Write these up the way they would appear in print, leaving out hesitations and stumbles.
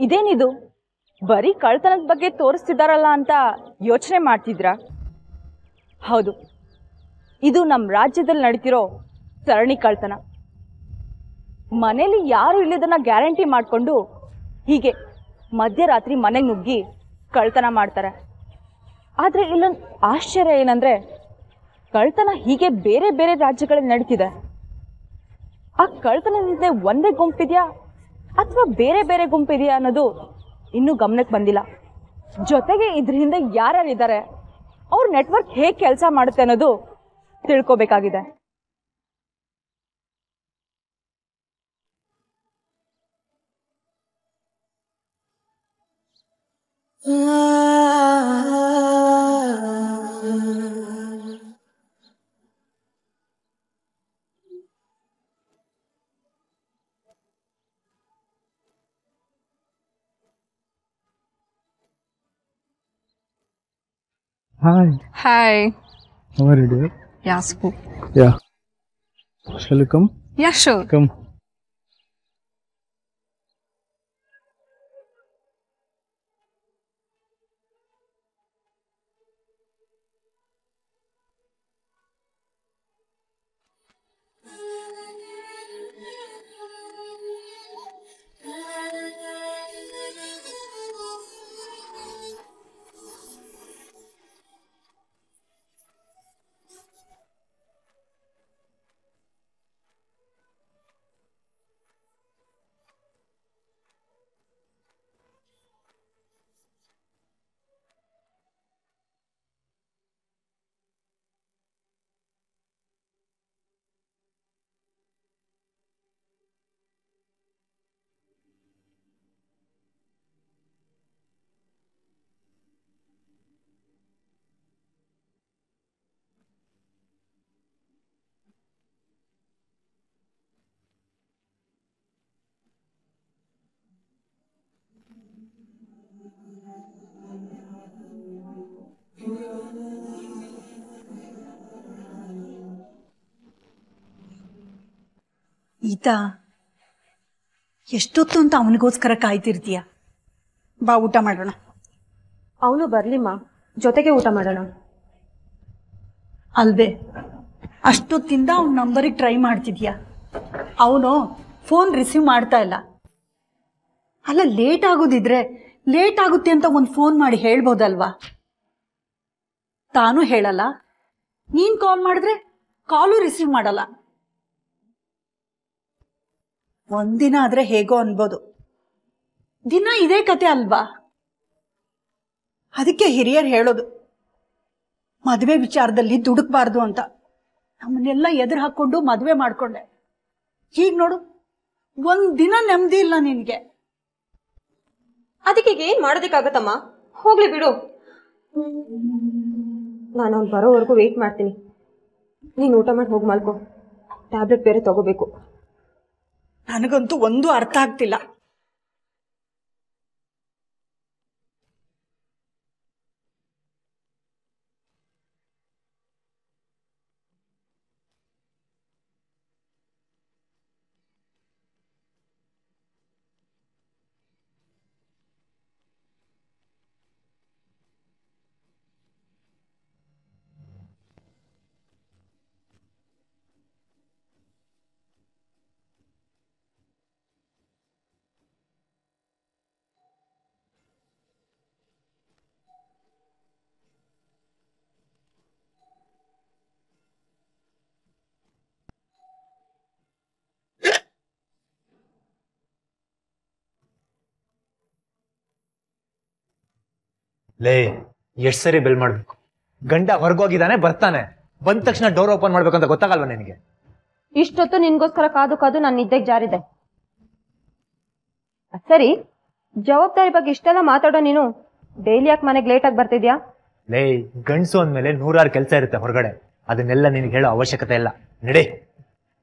ಇದೇನಿದು ಬರೀ ಕಳ್ತನದ ಬಗ್ಗೆ ತೋರಿಸ್ತಿದ್ದಾರಲ್ಲ ಅಂತ ಯೋಚನೆ ಮಾಡ್ತಿದ್ರಾ? ಹೌದು, ಇದು ನಮ್ಮ ರಾಜ್ಯದಲ್ಲಿ ನಡೀತಿರೋ ಸರಣಿ ಕಳ್ತನ. ಮನೇಲಿ ಯಾರು ಇಲ್ಲದನ್ನ ಗ್ಯಾರಂಟಿ ಮಾಡಿಕೊಂಡು ಹೀಗೆ ಮಧ್ಯರಾತ್ರಿ ಮನೆಗೆ ನುಗ್ಗಿ ಕಳ್ತನ ಮಾಡ್ತಾರೆ. ಆದರೆ ಇಲ್ಲೊಂದು ಆಶ್ಚರ್ಯ ಏನಂದರೆ, ಕಳ್ತನ ಹೀಗೆ ಬೇರೆ ಬೇರೆ ರಾಜ್ಯಗಳಲ್ಲಿ ನಡೀತಿದೆ. ಆ ಕಳ್ತನದಿಂದ ಒಂದೇ ಗುಂಪಿದೆಯಾ ಅಥವಾ ಬೇರೆ ಬೇರೆ ಗುಂಪಿದೆಯಾ ಅನ್ನೋದು ಇನ್ನೂ ಗಮನಕ್ಕೆ ಬಂದಿಲ್ಲ. ಜೊತೆಗೆ ಇದ್ರ ಹಿಂದೆ ಯಾರ್ಯಾರಿದ್ದಾರೆ, ಅವ್ರ ನೆಟ್ವರ್ಕ್ ಹೇಗೆ ಕೆಲಸ ಮಾಡುತ್ತೆ ಅನ್ನೋದು ತಿಳ್ಕೋಬೇಕಾಗಿದೆ. Hi. Hi. How are you, dear? Yeah, school. Yeah. Shall you come? Yeah, sure. Come. ಈತ ಎಷ್ಟೊತ್ತು ಅಂತ ಅವನಿಗೋಸ್ಕರ ಕಾಯ್ತಿರ್ತೀಯ? ಬಾ ಊಟ ಮಾಡೋಣ. ಅವನು ಬರ್ಲಿಮ್ಮ, ಜೊತೆಗೆ ಊಟ ಮಾಡೋಣ. ಅಲ್ವೇ, ಅಷ್ಟೊತ್ತಿಂದ ಅವನ ನಂಬರಿಗೆ ಟ್ರೈ ಮಾಡ್ತಿದ್ಯಾ? ಅವನು ಫೋನ್ ರಿಸೀವ್ ಮಾಡ್ತಾ ಇಲ್ಲ. ಅಲ್ಲ, ಲೇಟ್ ಆಗೋದಿದ್ರೆ ಲೇಟ್ ಆಗುತ್ತೆ ಅಂತ ಒಂದು ಫೋನ್ ಮಾಡಿ ಹೇಳ್ಬೋದಲ್ವಾ? ತಾನು ಹೇಳಲ್ಲ, ನೀನ್ ಕಾಲ್ ಮಾಡಿದ್ರೆ ಕಾಲು ರಿಸೀವ್ ಮಾಡಲ್ಲ. ಒಂದಿನ ಆದ್ರೆ ಹೇಗೋ ಅನ್ಬೋದು, ದಿನ ಇದೇ ಕತೆ ಅಲ್ವಾ? ಅದಕ್ಕೆ ಹಿರಿಯರು ಹೇಳೋದು, ಮದುವೆ ವಿಚಾರದಲ್ಲಿ ದುಡುಕ್ಬಾರ್ದು ಅಂತ. ನಮ್ಮನ್ನೆಲ್ಲ ಎದುರು ಹಾಕೊಂಡು ಮದುವೆ ಮಾಡ್ಕೊಂಡೆ. ಈಗ ನೋಡು, ಒಂದಿನ ನೆಮ್ಮದಿ ಇಲ್ಲ ನಿನ್ಗೆ. ಅದಕ್ಕೆ ಏನ್ ಮಾಡೋದಕ್ಕಾಗತ್ತಮ್ಮ, ಹೋಗ್ಲಿ ಬಿಡು. ನಾನು ಅವ್ನು ಬರೋವರೆಗೂ ವೇಟ್ ಮಾಡ್ತೀನಿ. ನೀನು ಊಟ ಮಾಡಿ ಹೋಗಿ ಮಲ್ಕೋ, ಟ್ಯಾಬ್ಲೆಟ್ ಬೇರೆ ತಗೋಬೇಕು. ನನಗಂತೂ ಒಂದು ಅರ್ಥ ಆಗ್ತಿಲ್ಲ. ಲೇ, ಎಷ್ಟು ಸರಿ ಬೆಲ್ ಮಾಡ್ಬೇಕು? ಗಂಡ ಹೊರಗೋಗಿದ್ದಾನೆ, ಬರ್ತಾನೆ. ಬಂದ ತಕ್ಷಣ ಡೋರ್ ಓಪನ್ ಮಾಡ್ಬೇಕಂತ ಗೊತ್ತಾಗಲ್ವಾ ನಿನಗೆ? ಇಷ್ಟೊತ್ತು ನಿನ್ಗೋಸ್ಕರ ಕಾದು ಕಾದು ನಾನು ನಿದ್ದೆಗೆ ಜಾರಿದೆ. ಸರಿ, ಜವಾಬ್ದಾರಿ ಬಗ್ಗೆ ಇಷ್ಟೆಲ್ಲ ಮಾತಾಡೋ ನೀನು ಡೈಲಿ ಯಾಕೆ ಮನೆಗೆ ಲೇಟಾಗಿ ಬರ್ತಿದ್ಯಾ? ಲೇ, ಗಂಡಸು ಅಂದ್ಮೇಲೆ 100 ಕೆಲಸ ಇರುತ್ತೆ ಹೊರಗಡೆ. ಅದನ್ನೆಲ್ಲ ನಿನಗೆ ಹೇಳೋ ಅವಶ್ಯಕತೆ ಇಲ್ಲ. ನಡೆ.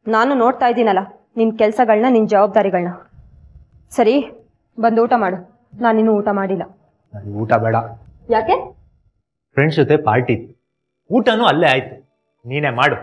ನಾನು ನೋಡ್ತಾ ಇದ್ದೀನಲ್ಲ ನಿನ್ ಕೆಲ್ಸಗಳನ್ನ, ನಿನ್ ಜವಾಬ್ದಾರಿಗಳನ್ನ. ಸರಿ, ಬಂದು ಊಟ ಮಾಡು. ನಾನಿನ್ನೂ ಊಟ ಮಾಡಿಲ್ಲ. ನನಗೆ ಊಟ ಬೇಡ. ಯಾಕೆ? ಫ್ರೆಂಡ್ಸ್ ಜೊತೆ ಪಾರ್ಟಿ, ಊಟನೂ ಅಲ್ಲೇ ಆಯ್ತು. ನೀನೇ ಮಾಡು.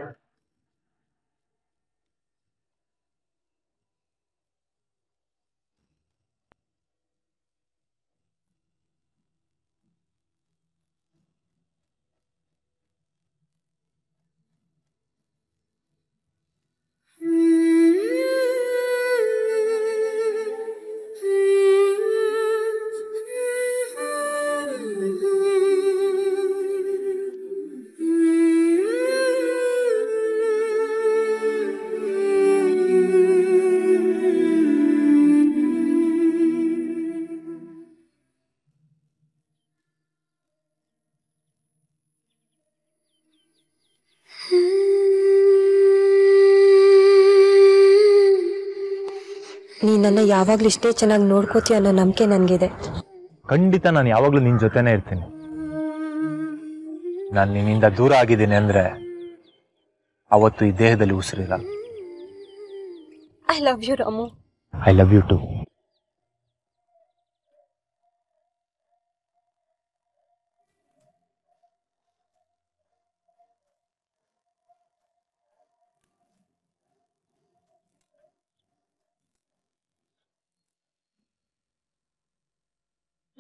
ನೀ ನನ್ನ ಯಾವಾಗ್ಲೂ ಇಷ್ಟೇ ಚೆನ್ನಾಗಿ ನೋಡ್ಕೋತೀಯ ಅನ್ನೋ ನಂಬಿಕೆ ನನಗಿದೆ. ಖಂಡಿತ ನಾನು ಯಾವಾಗ್ಲೂ ನಿನ್ ಜೊತೆನೇ ಇರ್ತೀನಿ. ನಾನು ನಿನ್ನಿಂದ ದೂರ ಆಗಿದ್ದೀನಿ ಅಂದ್ರೆ ಅವತ್ತು ಈ ದೇಹದಲ್ಲಿ ಉಸಿರಿರಲ್ಲ. I love you Ramu. I love you too.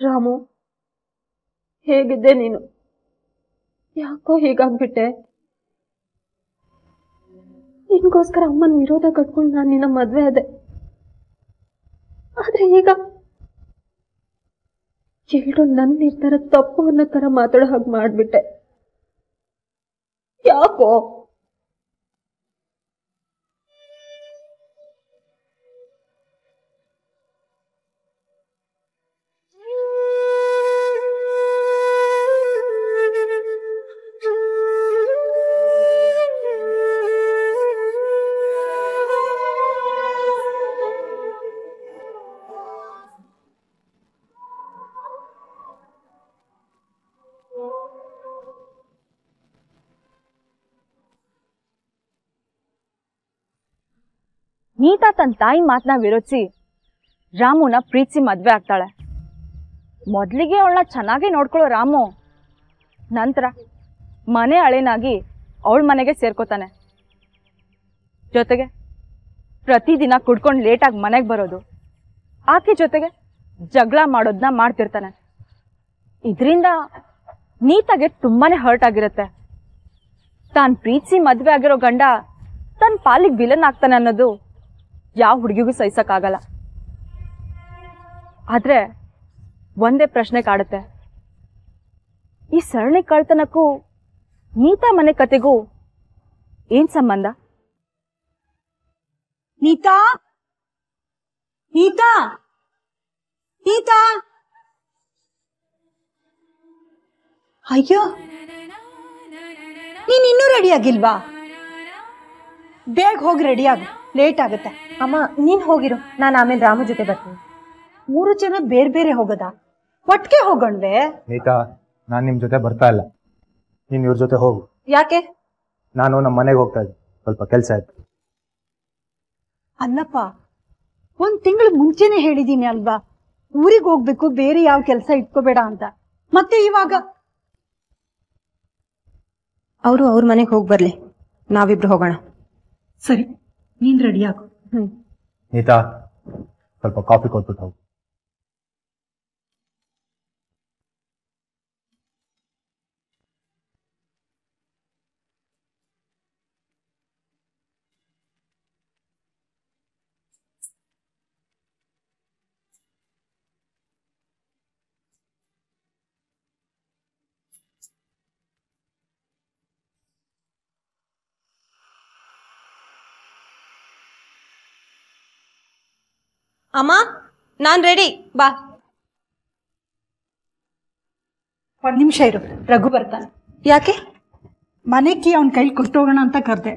Ramu, ಹೇಗಿದ್ದೆ ನೀನು? ಯಾಕೋ ಹೀಗಾಗ್ಬಿಟ್ಟೆ? ನಿನ್ಗೋಸ್ಕರ ಅಮ್ಮನ ವಿರೋಧ ಕಟ್ಕೊಂಡು ನಾನು ನಿನ್ನ ಮದ್ವೆ ಆದೆ. ಆದ್ರೆ ಈಗ ಎಲ್ರು ನನ್ನ ನಿರ್ಧಾರ ತಪ್ಪು ಅನ್ನೋ ತರ ಮಾತಾಡೋ ಹಾಗೆ ಮಾಡ್ಬಿಟ್ಟೆ. ಯಾಕೋ? ನೀತಾ ತನ್ನ ತಾಯಿ ಮಾತನ್ನ ವಿರೋಧಿಸಿ ರಾಮುನ ಪ್ರೀತಿಸಿ ಮದ್ವೆ ಆಗ್ತಾಳೆ. ಮೊದಲಿಗೆ ಅವಳನ್ನ ಚೆನ್ನಾಗಿ ನೋಡ್ಕೊಳ್ಳೋ ರಾಮು ನಂತರ ಮನೆ ಅಳಿನಾಗಿ ಅವಳ ಮನೆಗೆ ಸೇರ್ಕೋತಾನೆ. ಜೊತೆಗೆ ಪ್ರತಿದಿನ ಕುಡ್ಕೊಂಡು ಲೇಟಾಗಿ ಮನೆಗೆ ಬರೋದು, ಆಕೆ ಜೊತೆಗೆ ಜಗಳ ಮಾಡೋದನ್ನ ಮಾಡ್ತಿರ್ತಾನೆ. ಇದರಿಂದ ನೀತಾಗೆ ತುಂಬಾನೇ ಹರ್ಟ್ ಆಗಿರುತ್ತೆ. ತಾನು ಪ್ರೀತಿಸಿ ಮದ್ವೆ ಆಗಿರೋ ಗಂಡ ತನ್ನ ಪಾಲಿಗೆ ವಿಲನ್ ಆಗ್ತಾನೆ ಅನ್ನೋದು ಯಾವ ಹುಡುಗಿಗೂ ಸಹಿಸಕ್ಕಾಗಲ್ಲ. ಆದ್ರೆ ಒಂದೇ ಪ್ರಶ್ನೆ ಕಾಡುತ್ತೆ, ಈ ಸರಣಿ ಕಳ್ತನಕ್ಕೂ ನೀತಾ ಮನೆ ಕತೆಗೂ ಏನ್ ಸಂಬಂಧ? ನೀತಾ, ನೀತಾ, ನೀತಾ, ಅಯ್ಯೋ ನೀನ್ ಇನ್ನೂ ರೆಡಿ ಆಗಿಲ್ವಾ? ಬೇಗ ಹೋಗಿ ರೆಡಿ ಆಗು, ಲೇಟ್ ಆಗುತ್ತೆ. ಅಮ್ಮ, ನೀನ್ ಹೋಗಿರು, ನಾನು ಆಮೇಲೆ ರಾಮು ಜೊತೆ ಬರ್ತೀನಿ. 3 ಜನ ಬೇರೆ ಬೇರೆ ಹೋಗೋದಾ? ಒಟ್ಟಿಗೆ ಹೋಗೋಣವೆ? ನೀತಾ, ನಾನು ನಿಮ್ಮ ಜೊತೆ ಬರ್ತಾ ಇಲ್ಲ. ನೀನು ಇವ್ರ ಜೊತೆ ಹೋಗು. ಯಾಕೆ? ನಾನು ನಮ್ಮ ಮನೆಗೆ ಹೋಗ್ತಾ ಇದ್ದೆ, ಸ್ವಲ್ಪ ಕೆಲಸ ಆಯ್ತು. ಅಲ್ಲಪ್ಪ, 1 ತಿಂಗಳು ಮುಂಚೆನೆ ಹೇಳಿದೀನಿ ಅಲ್ವಾ, ಊರಿಗೆ ಹೋಗ್ಬೇಕು, ಬೇರೆ ಯಾವ ಕೆಲಸ ಇಟ್ಕೋಬೇಡ ಅಂತ. ಮತ್ತೆ ಇವಾಗ ಅವರು ಅವ್ರ ಮನೆಗೆ ಹೋಗಿ ಬರ್ಲಿ, ನಾವಿಬ್ರು ಹೋಗೋಣ. ಸರಿ, ನೀನ್ ರೆಡಿ ಆಗು. ನೀತಾ, ಸ್ವಲ್ಪ ಕಾಫಿ ಕೊಟ್ಬಿಟ್ಟು ಹೋಗು. ಅಮ್ಮ, ನಾನ್ ರೆಡಿ, ಬಾ. 1 ನಿಮಿಷ ಇರು, ರಘು ಬರ್ತಾನೆ. ಯಾಕೆ? ಮನೆ ಕೀ ಅವನ ಕೈಲಿ ಕೊಟ್ಟೋಗೋಣ ಅಂತ ಕರೆದೆ.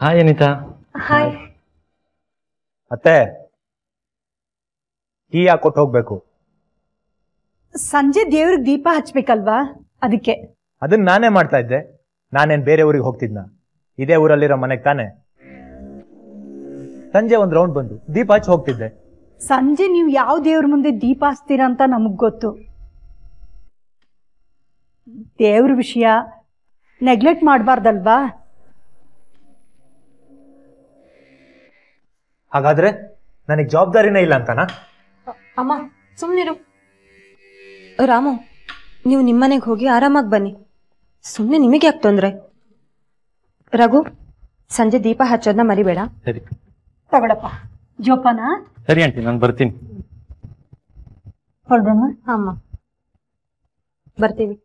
ಹಾಯ್ ಅನಿತಾ. ಹಾಯ್. ಅತ್ತೆ ಕೀ ಯಾಕೆ ಕೊಟ್ಟು ಹೋಗ್ಬೇಕು? ಸಂಜೆ ದೇವ್ರಿಗೆ ದೀಪ ಹಚ್ಬೇಕಲ್ವಾ, ಅದಕ್ಕೆ. ಅದನ್ನ ನಾನೇ ಮಾಡ್ತಾ ಇದ್ದೆ. ನಾನೇನ್ ಬೇರೆ ಊರಿಗೆ ಹೋಗ್ತಿದ್ನ? ಇದೇ ಊರಲ್ಲಿರೋ ಮನೆಗೆ ತಾನೆ. ಸಂಜೆ ಒಂದ್ ರೌಂಡ್ ಬಂದು ದೀಪ ಹಚ್ಚಿ ಹೋಗ್ತಿದ್ದೆ. ಸಂಜೆ ನೀವು ಯಾವ ದೇವ್ರ ಮುಂದೆ ದೀಪ ಹಚ್ತೀರಾ ಅಂತ ನಮಗ್ ಗೊತ್ತು. ದೇವ್ರ ವಿಷಯ ನೆಗ್ಲೆಕ್ಟ್ ಮಾಡಬಾರ್ದಲ್ವಾ? ಹಾಗಾದ್ರೆ ನನಗೆ ಜವಾಬ್ದಾರಿನೇ ಇಲ್ಲ ಅಂತನಾ? ಅಮ್ಮ ಸುಮ್ಮನಿರು. ರಾಮು, ನೀವು ನಿಮ್ಮನೆಗೆ ಹೋಗಿ ಆರಾಮಾಗಿ ಬನ್ನಿ. ಸುಮ್ಮನೆ ನಿಮಗೆ ಯಾಕೆ ತೊಂದರೆ? ರಘು, ಸಂಜೆ ದೀಪ ಹಚ್ಚೋದನ್ನ ಮರಿಬೇಡ. ಸರಿ ತಗೊಳಪ್ಪ ಜೋಪಾನ. ಸರಿ ಆಂಟಿ, ನಾನು ಬರ್ತೀನಿ. ಹೊರಡೋಣ. ಅಮ್ಮ ಬರ್ತೀವಿ.